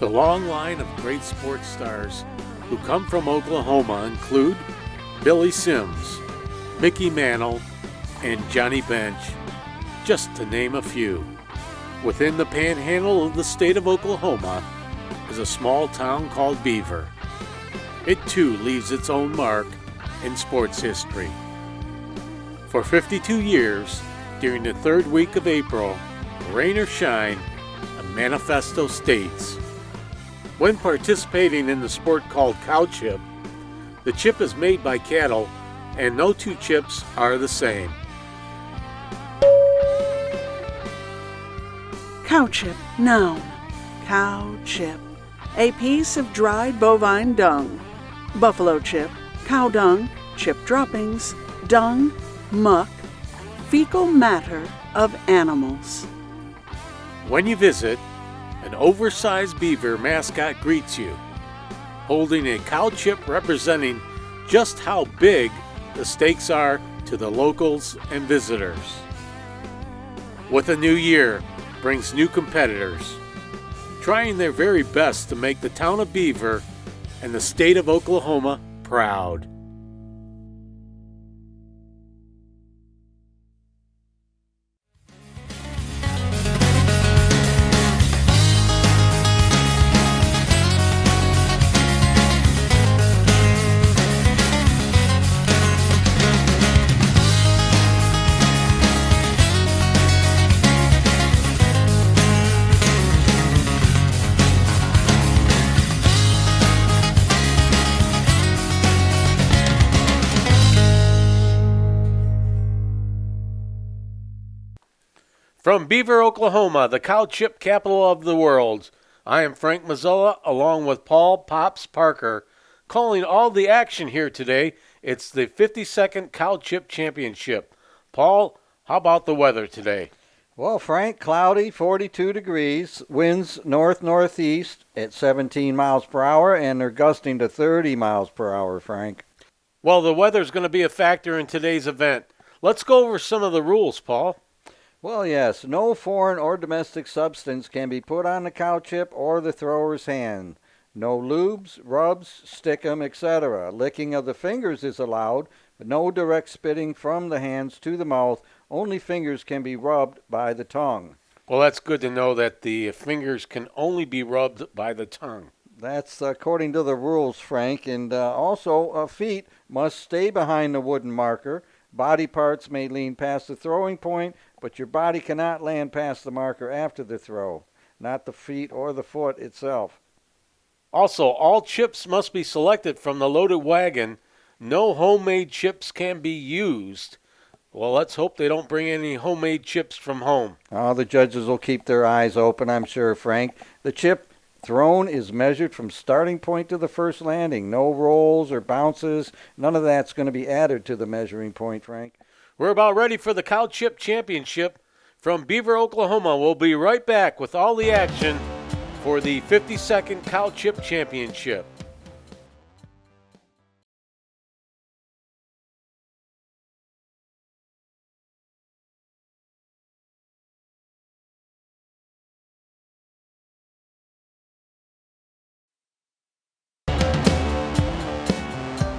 The long line of great sports stars who come from Oklahoma include Billy Sims, Mickey Mantle, and Johnny Bench, just to name a few. Within the panhandle of the state of Oklahoma is a small town called Beaver. It too leaves its own mark in sports history. For 52 years, during the third week of April, rain or shine, a manifesto states, when participating in the sport called cow chip, the chip is made by cattle and no two chips are the same. Cow chip, noun. Cow chip. A piece of dried bovine dung. Buffalo chip, cow dung, chip droppings, dung, muck, fecal matter of animals. When you visit, an oversized beaver mascot greets you, holding a cow chip representing just how big the stakes are to the locals and visitors. With a new year brings new competitors, trying their very best to make the town of Beaver and the state of Oklahoma proud. From Beaver, Oklahoma, the cow chip capital of the world, I am Frank Mazzola along with Paul Pops Parker, calling all the action here today. It's the 52nd Cow Chip Championship. Paul, how about the weather today? Well, Frank, cloudy, 42 degrees, winds north-northeast at 17 miles per hour, and they're gusting to 30 miles per hour, Frank. Well, the weather's going to be a factor in today's event. Let's go over some of the rules, Paul. Well, yes, no foreign or domestic substance can be put on the cow chip or the thrower's hand. No lubes, rubs, stickum, etc. Licking of the fingers is allowed, but no direct spitting from the hands to the mouth. Only fingers can be rubbed by the tongue. Well, that's good to know that the fingers can only be rubbed by the tongue. That's according to the rules, Frank. And also, feet must stay behind the wooden marker. Body parts may lean past the throwing point, but your body cannot land past the marker after the throw, not the feet or the foot itself. Also, all chips must be selected from the loaded wagon. No homemade chips can be used. Well, let's hope they don't bring any homemade chips from home. Oh, the judges will keep their eyes open, I'm sure, Frank. The chip thrown is measured from starting point to the first landing. No rolls or bounces. None of that's going to be added to the measuring point, Frank. We're about ready for the Cow Chip Championship. From Beaver, Oklahoma, we'll be right back with all the action for the 52nd Cow Chip Championship.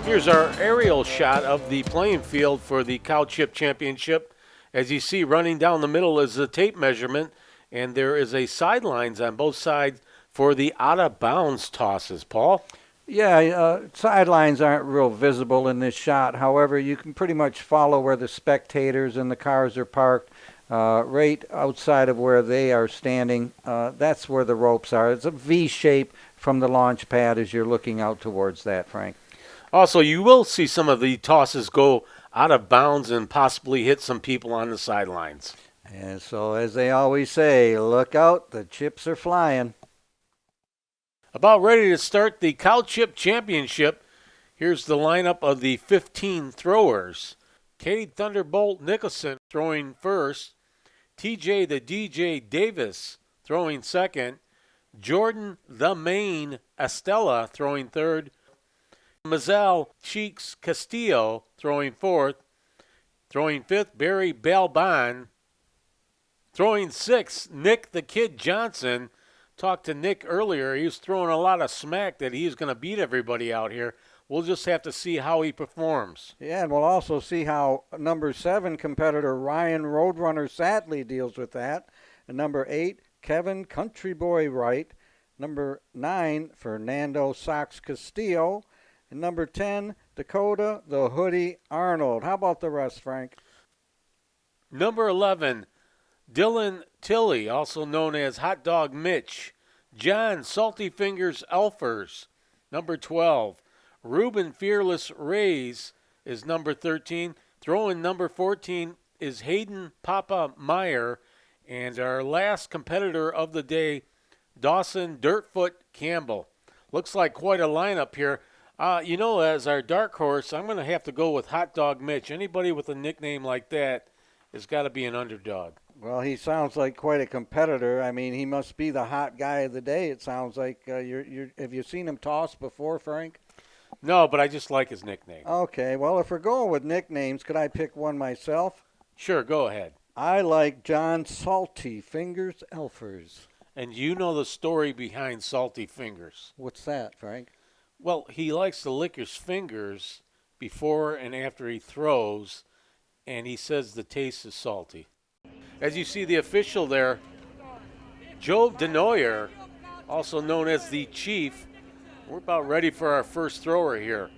Here's our aerial shot of the playing field for the Cow Chip Championship. As you see, running down the middle is the tape measurement, and there is a sidelines on both sides for the out-of-bounds tosses. Paul? Yeah, sidelines aren't real visible in this shot. However, you can pretty much follow where the spectators and the cars are parked. Right outside of where they are standing, that's where the ropes are. It's a V shape from the launch pad as you're looking out towards that, Frank. Also, you will see some of the tosses go out of bounds and possibly hit some people on the sidelines. And so, as they always say, look out, the chips are flying. About ready to start the Cow Chip Championship. Here's the lineup of the 15 throwers. Cade Thunderbolt Nicholson throwing first. TJ the DJ Davis throwing second. Jordan the Main Estella throwing third. Mazel Cheeks Castillo throwing fourth. Throwing fifth, Barry Balban. Throwing sixth, Nick the Kid Johnson. talked to Nick earlier. He was throwing a lot of smack that he's going to beat everybody out here. We'll just have to see how he performs. Yeah, and we'll also see how number 7 competitor Ryan Roadrunner Sadley deals with that. And number 8, Kevin Country Boy Wright. Number 9, Fernando Sox Castillo. And number 10, Dakota the Hoodie Arnold. How about the rest, Frank? Number 11, Dylan Tilley, also known as Hot Dog Mitch. John Salty Fingers Elfers, number 12. Ruben Fearless Rays is number 13. Throwing number 14 is Hayden Papa Meyer. And our last competitor of the day, Dawson Dirtfoot Campbell. Looks like quite a lineup here. As our dark horse, I'm going to have to go with Hot Dog Mitch. Anybody with a nickname like that has got to be an underdog. Well, he sounds like quite a competitor. I mean, he must be the hot guy of the day. It sounds like. Have you seen him toss before, Frank? No, but I just like his nickname. Okay, well, if we're going with nicknames, could I pick one myself? Sure, go ahead. I like John Salty Fingers Elfers. And you know the story behind Salty Fingers. What's that, Frank? Well, he likes to lick his fingers before and after he throws, and he says the taste is salty. As you see the official there, Joe Denoyer, also known as the Chief. We're about ready for our first thrower here.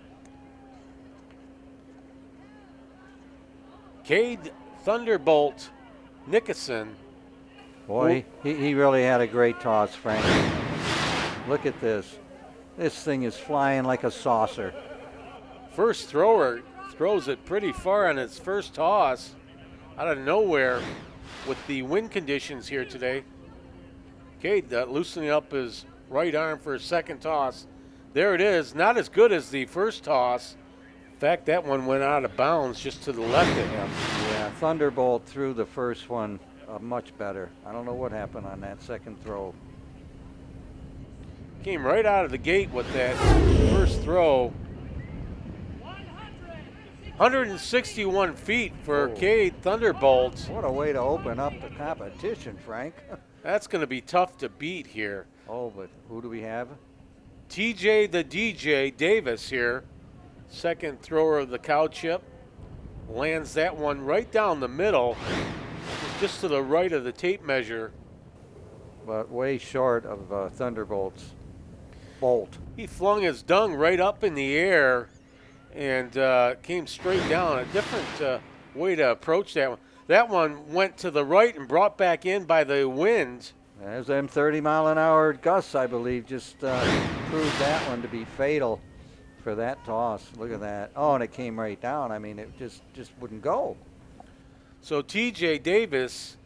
Cade Thunderbolt Nickerson. Boy, he really had a great toss, Frank. Look at this. This thing is flying like a saucer. First thrower throws it pretty far on its first toss out of nowhere with the wind conditions here today. Cade loosening up his right arm for his second toss. There it is. Not as good as the first toss. In fact, that one went out of bounds just to the left of him. Yeah, Thunderbolt threw the first one much better. I don't know what happened on that second throw. Came right out of the gate with that first throw. 161 feet for Cade Thunderbolt. What a way to open up the competition, Frank. That's going to be tough to beat here. Oh, but who do we have? TJ the DJ Davis here. Second thrower of the cow chip. Lands that one right down the middle, just to the right of the tape measure. But way short of Thunderbolt's bolt. He flung his dung right up in the air and came straight down. A different way to approach that one. That one went to the right and brought back in by the wind. As them 30-mile-an-hour gusts, I believe, just proved that one to be fatal for that toss. Look at that. Oh, and it came right down. I mean, it just wouldn't go. So TJ Davis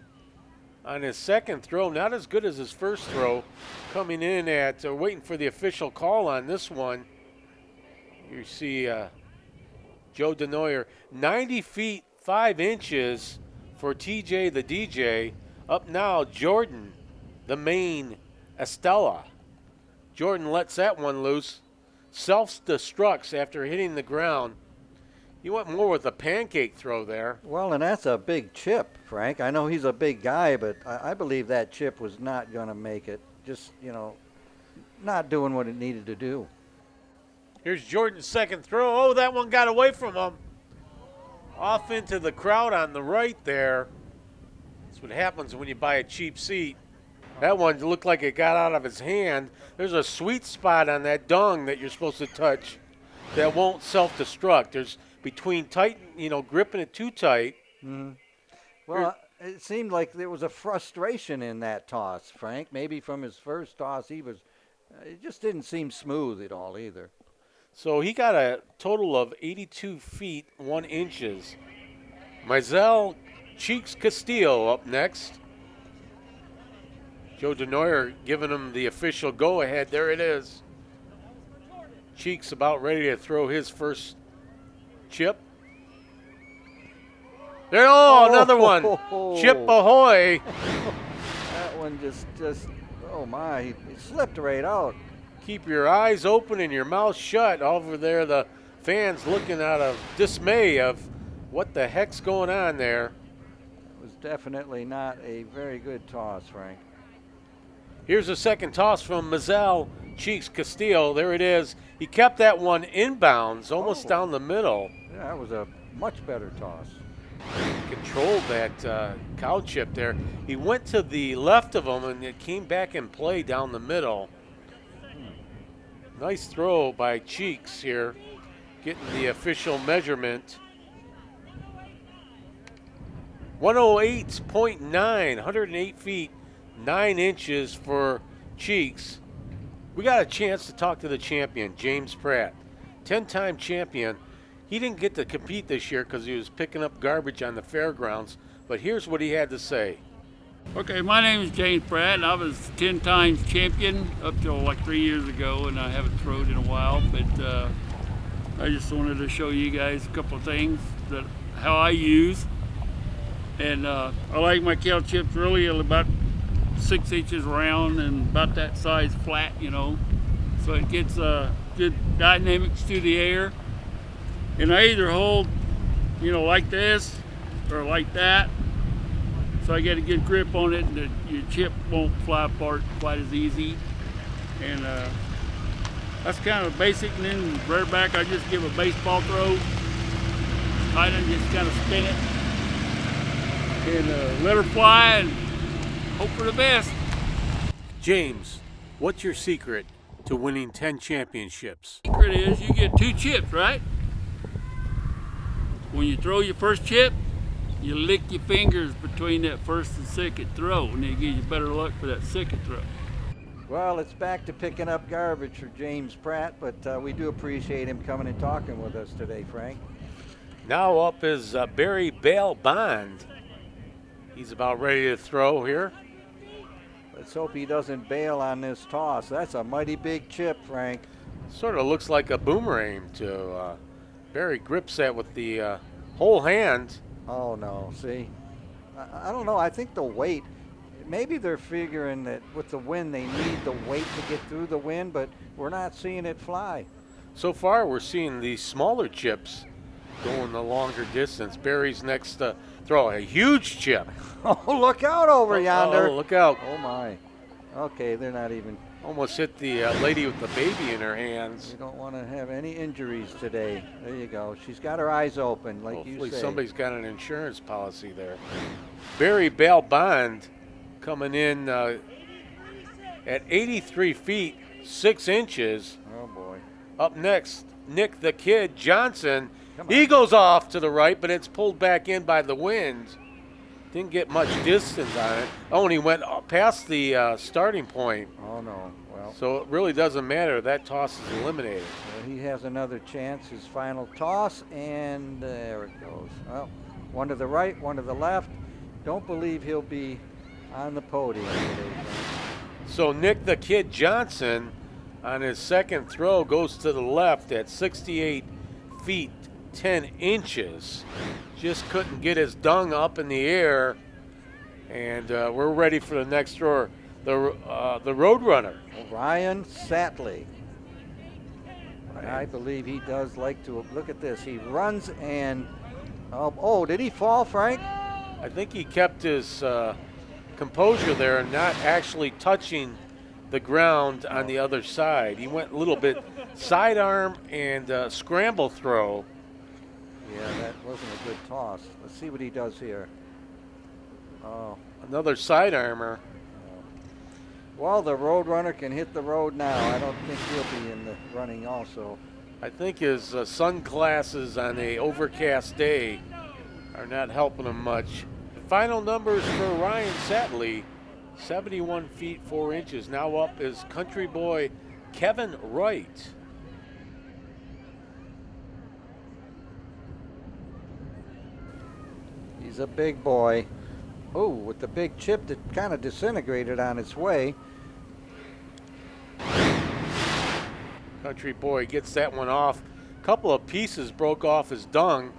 on his second throw, not as good as his first throw, coming in at waiting for the official call on this one. You see Joe Denoyer, 90 feet 5 inches for TJ the DJ. Up now, Jordan, the main Estella. Jordan lets that one loose. Self-destructs after hitting the ground. He went more with a pancake throw there. Well, and that's a big chip, Frank. I know he's a big guy, but I believe that chip was not going to make it. Just, not doing what it needed to do. Here's Jordan's second throw. Oh, that one got away from him. Off into the crowd on the right there. That's what happens when you buy a cheap seat. That one looked like it got out of his hand. There's a sweet spot on that dung that you're supposed to touch that won't self-destruct. There's between tight, gripping it too tight. Mm-hmm. Well, it seemed like there was a frustration in that toss, Frank. Maybe from his first toss, it just didn't seem smooth at all either. So he got a total of 82 feet 1 inches. Mizell Cheeks Castillo up next. Joe Denoyer giving him the official go-ahead. There it is. Cheeks about ready to throw his first chip. There, another one. Chip ahoy. That one just, oh my, he slipped right out. Keep your eyes open and your mouth shut. Over there, the fans looking out of dismay of what the heck's going on there. It was definitely not a very good toss, Frank. Here's a second toss from Mazel Cheeks Castillo. There it is. He kept that one inbounds, almost down the middle. Yeah, that was a much better toss. Controlled that cow chip there. He went to the left of him and it came back in play down the middle. Nice throw by Cheeks here, getting the official measurement. 108.9, 108 feet, 9 inches for Cheeks. We got a chance to talk to the champion, James Pratt, 10-time champion. He didn't get to compete this year because he was picking up garbage on the fairgrounds, but here's what he had to say. Okay, my name is James Pratt, and I was 10 times champion up till like 3 years ago, and I haven't throwed in a while, but I just wanted to show you guys a couple of things that how I use. And I like my cow chips really about 6 inches round and about that size flat, you know, so it gets good dynamics to the air. And I either hold, you know, like this or like that, so I get a good grip on it, and your chip won't fly apart quite as easy. And that's kind of basic. And then rear back, I just give a baseball throw, tight and just kind of spin it, and let her fly and hope for the best. James, what's your secret to winning 10 championships? The secret is you get 2 chips, right? When you throw your first chip, you lick your fingers between that first and second throw, and it gives you better luck for that second throw. Well, it's back to picking up garbage for James Pratt, but we do appreciate him coming and talking with us today, Frank. Now up is Barry Bale Bond. He's about ready to throw here. Let's hope he doesn't bail on this toss. That's a mighty big chip, Frank. Sort of looks like a boomerang to Barry grips that with the whole hand. Oh, no, see? I don't know. I think the weight, maybe they're figuring that with the wind they need the weight to get through the wind, but we're not seeing it fly. So far we're seeing the smaller chips going the longer distance. Barry's next throw, a huge chip. Oh, look out over yonder. Oh, look out. Oh, my. Okay, they're not even. Almost hit the lady with the baby in her hands. You don't want to have any injuries today. There you go. She's got her eyes open, like Hopefully you say. somebody's got an insurance policy there. Barry Bale Bond coming in at 83 feet, 6 inches. Oh, boy. Up next, Nick the Kid Johnson. He goes off to the right, but it's pulled back in by the wind. Didn't get much distance on it. Oh, and he went past the starting point. Oh, no. Well, So it really doesn't matter. That toss is eliminated. he has another chance. His final toss, and there it goes. Well, one to the right, one to the left. Don't believe he'll be on the podium today, Frank. So Nick the Kid Johnson on his second throw goes to the left at 68 feet 10 inches. Just couldn't get his dung up in the air, and we're ready for the next thrower, the road runner. Ryan Satley. I believe he does like to look at this. He runs and oh, did he fall, Frank? I think he kept his composure there and not actually touching the ground on the other side. He went a little bit sidearm and scramble throw. Yeah, that wasn't a good toss. Let's see what he does here. Oh, Another sidearmer. well, the road runner can hit the road now. I don't think he'll be in the running also. I think his sunglasses on a overcast day are not helping him much. The final numbers for Ryan Satley, 71 feet 4 inches. Now up is country boy Kevin Wright. He's a big boy. Oh, with the big chip that kind of disintegrated on its way. Country boy gets that one off. A couple of pieces broke off his dung,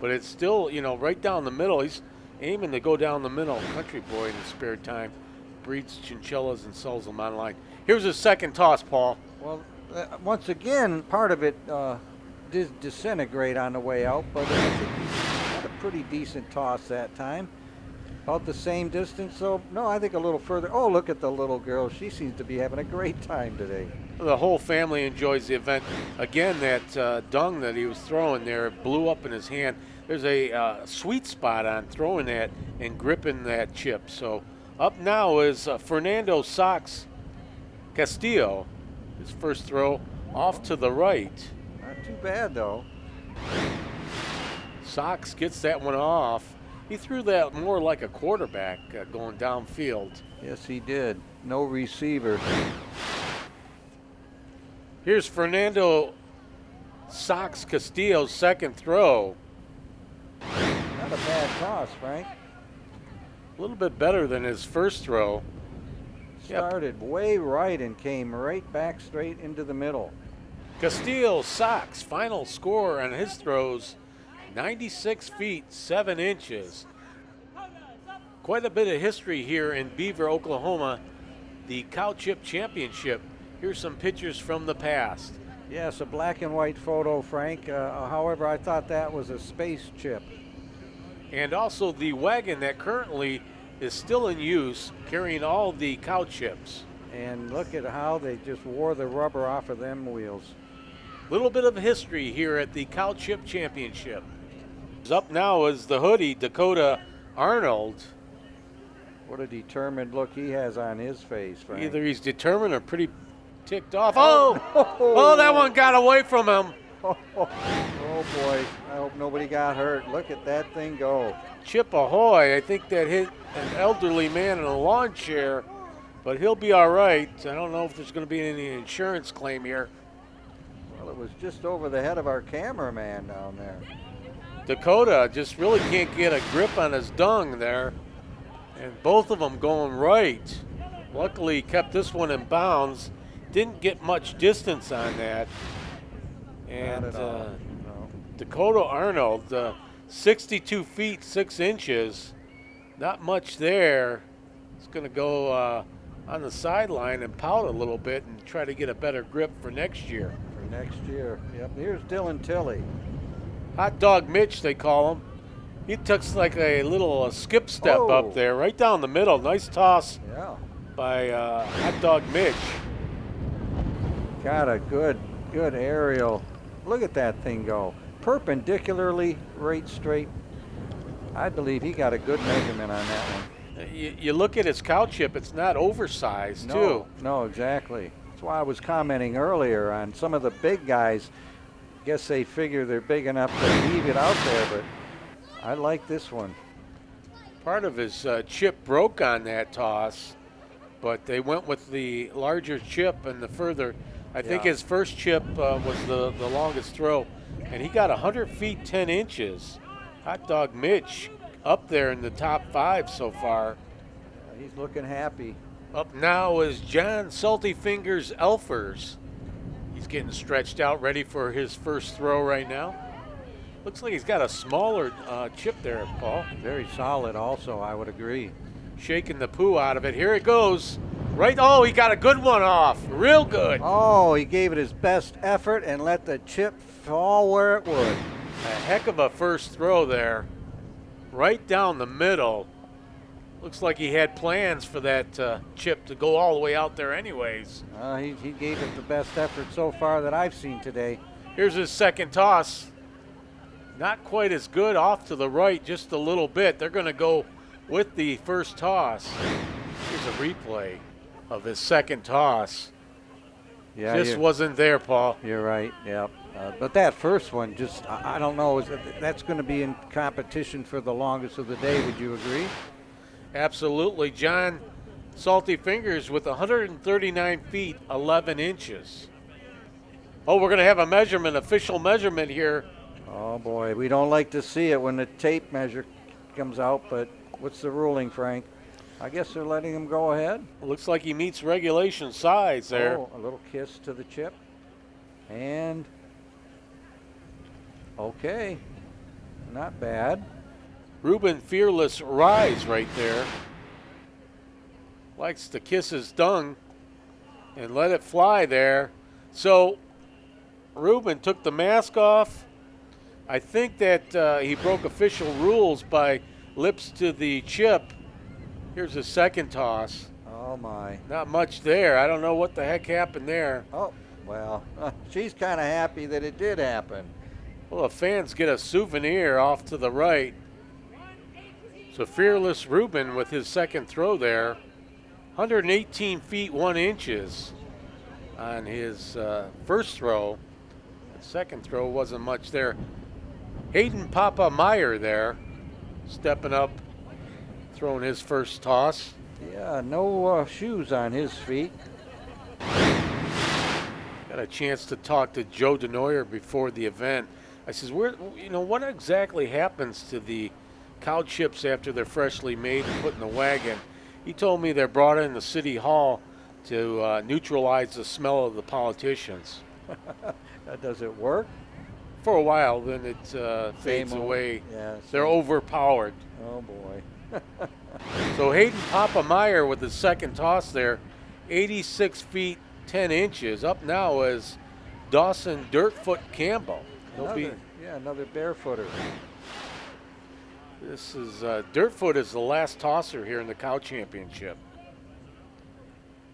but it's still, right down the middle. He's aiming to go down the middle. Country boy in his spare time breeds chinchillas and sells them online. Here's his second toss, Paul. Well, once again, part of it did disintegrate on the way out, but I think he had a pretty decent toss that time. About the same distance, so no, I think a little further. Oh, look at the little girl. She seems to be having a great time today. The whole family enjoys the event. Again, that dung that he was throwing there blew up in his hand. There's a sweet spot on throwing that and gripping that chip. So up now is Fernando Sox Castillo. His first throw off to the right. Not too bad, though. Sox gets that one off. He threw that more like a quarterback going downfield. Yes, he did. No receiver. Here's Fernando Sox Castillo's second throw. Not a bad toss, Frank. A little bit better than his first throw. Started way right and came right back straight into the middle. Castillo Sox final score on his throws, 96 feet 7 inches. Quite a bit of history here in Beaver, Oklahoma. The Cow Chip Championship. Here's some pictures from the past. Yes, a black and white photo, Frank. However, I thought that was a space chip. And also the wagon that currently is still in use, carrying all the cow chips. And look at how they just wore the rubber off of them wheels. Little bit of history here at the Cow Chip Championship. Up now is the hoodie, Dakota Arnold. What a determined look he has on his face, Frank. Either he's determined or pretty ticked off. Oh, that one got away from him. Oh boy, I hope nobody got hurt. Look at that thing go. Chip ahoy. I think that hit an elderly man in a lawn chair, but he'll be all right. I don't know if there's going to be any insurance claim here. Well, it was just over the head of our cameraman down there. Dakota just really can't get a grip on his dung there, and both of them going right. Luckily, he kept this one in bounds. Didn't get much distance on that. And Not at all. No. Dakota Arnold, 62 feet 6 inches. Not much there. He's going to go on the sideline and pout a little bit and try to get a better grip for next year. For next year. Yep. Here's Dylan Tilley. Hot Dog Mitch, they call him. He took like a little skip step up there, right down the middle. Nice toss by Hot Dog Mitch. Got a good aerial. Look at that thing go. Perpendicularly, right straight. I believe he got a good measurement on that one. You look at his cow chip, it's not oversized, too. No, exactly. That's why I was commenting earlier on some of the big guys. Guess they figure they're big enough to leave it out there, but I like this one. Part of his chip broke on that toss, but they went with the larger chip and the further. I think his first chip was the longest throw, and he got 100 feet 10 inches. Hot Dog Mitch up there in the top 5 so far. He's looking happy. Up now is John Salty Fingers Elfers. He's getting stretched out, ready for his first throw right now. Looks like he's got a smaller chip there, Paul. Very solid also, I would agree. Shaking the poo out of it. Here it goes. Right, oh, he got a good one off. Real good. Oh, he gave it his best effort and let the chip fall where it would. A heck of a first throw there. Right down the middle. Looks like he had plans for that chip to go all the way out there anyways. He gave it the best effort so far that I've seen today. Here's his second toss. Not quite as good, off to the right just a little bit. They're going to go with the first toss. Here's a replay of his second toss. Yeah, just wasn't there, Paul. You're right, yep. But that first one, just, I don't know, that's going to be in competition for the longest of the day. Would you agree? Absolutely. John Salty Fingers with 139 feet, 11 inches. Oh, we're going to have a measurement, official measurement here. Oh, boy. We don't like to see it when the tape measure comes out, but what's the ruling, Frank? I guess they're letting him go ahead. Looks like he meets regulation size there. Oh, a little kiss to the chip. And, okay. Not bad. Ruben Fearless Rise right there. Likes to kiss his dung and let it fly there. So Ruben took the mask off. I think that he broke official rules by lips to the chip Here's his second toss. Oh, my. Not much there. I don't know what the heck happened there. Oh, well, she's kind of happy that it did happen. Well, the fans get a souvenir off to the right. So Fearless Ruben with his second throw there. 118 feet 1 inches on his first throw. The second throw wasn't much there. Hayden Papa Meyer there, stepping up, throwing his first toss. Yeah, no shoes on his feet. Got a chance to talk to Joe DeNoyer before the event. I says, what exactly happens to the cow chips after they're freshly made and put in the wagon? He told me they're brought in the city hall to neutralize the smell of the politicians. Does it work? For a while, then it fades away. Yeah, they're overpowered. Oh, boy. So Hayden Papa Meyer with his second toss there, 86 feet 10 inches. Up now is Dawson Dirtfoot Campbell. Another barefooter. This is Dirtfoot is the last tosser here in the Cow Championship.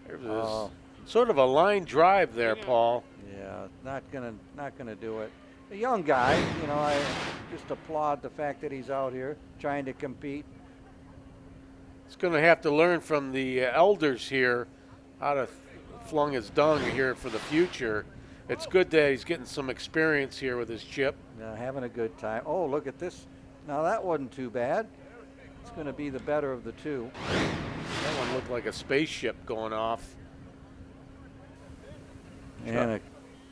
There's sort of a line drive there, Paul. Yeah, not gonna do it. A young guy, I just applaud the fact that he's out here trying to compete. He's going to have to learn from the elders here how to flung his dung here for the future. It's good that he's getting some experience here with his chip. Having a good time. Oh, look at this. Now that wasn't too bad. It's going to be the better of the two. That one looked like a spaceship going off. And a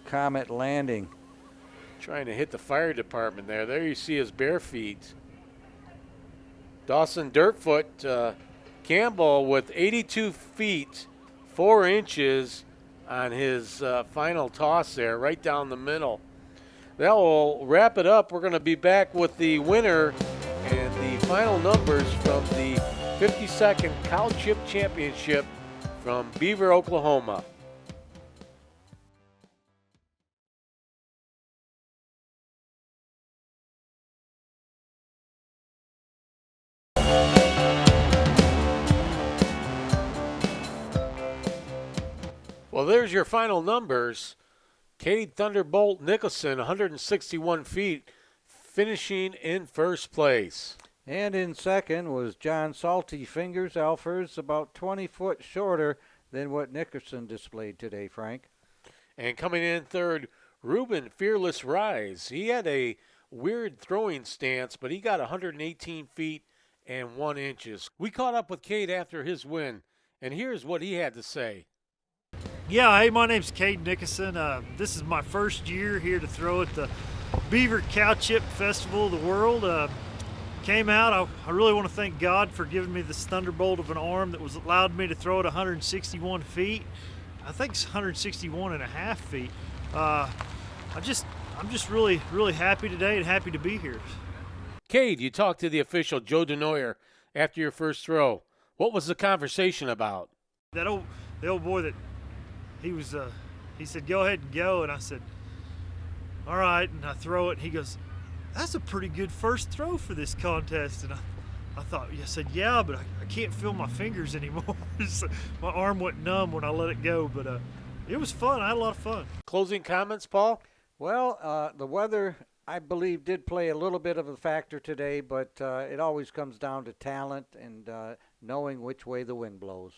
comet landing. Trying to hit the fire department there. There you see his bare feet. Dawson Dirtfoot Campbell with 82 feet 4 inches on his final toss there, right down the middle. That will wrap it up. We're going to be back with the winner and the final numbers from the 52nd Cow Chip Championship from Beaver, Oklahoma. Well, there's your final numbers. Cade Thunderbolt Nicholson, 161 feet, finishing in first place. And in second was John Salty Fingers Alfers, about 20 foot shorter than what Nickerson displayed today, Frank. And coming in third, Ruben Fearless Rise. He had a weird throwing stance, but he got 118 feet and 1 inches. We caught up with Cade after his win, and here's what he had to say. Yeah, hey, my name's Cade Nickerson. This is my first year here to throw at the Beaver Cow Chip Festival of the World. Came out, I really want to thank God for giving me this thunderbolt of an arm that was allowed me to throw at 161 feet. I think it's 161 and a half feet. I'm just really, really happy today and happy to be here. Cade, you talked to the official, Joe DeNoyer, after your first throw. What was the conversation about? The old boy that he said, go ahead and go. And I said, all right. And I throw it. And he goes, that's a pretty good first throw for this contest. And I thought, I said, yeah, but I can't feel my fingers anymore. So my arm went numb when I let it go. But it was fun. I had a lot of fun. Closing comments, Paul? Well, the weather, I believe, did play a little bit of a factor today, but it always comes down to talent and knowing which way the wind blows.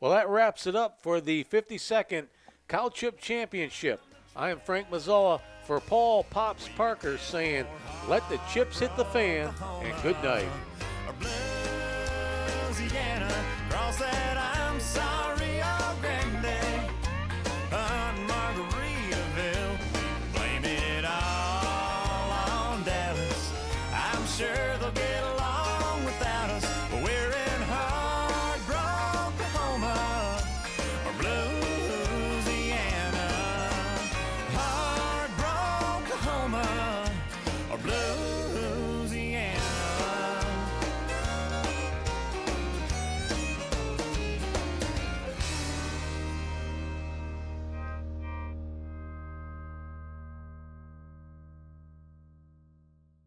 Well, that wraps it up for the 52nd Cow Chip Championship. I am Frank Mazzola for Paul Pops Parker saying, let the chips hit the fan, and good night. Louisiana, cross that I'm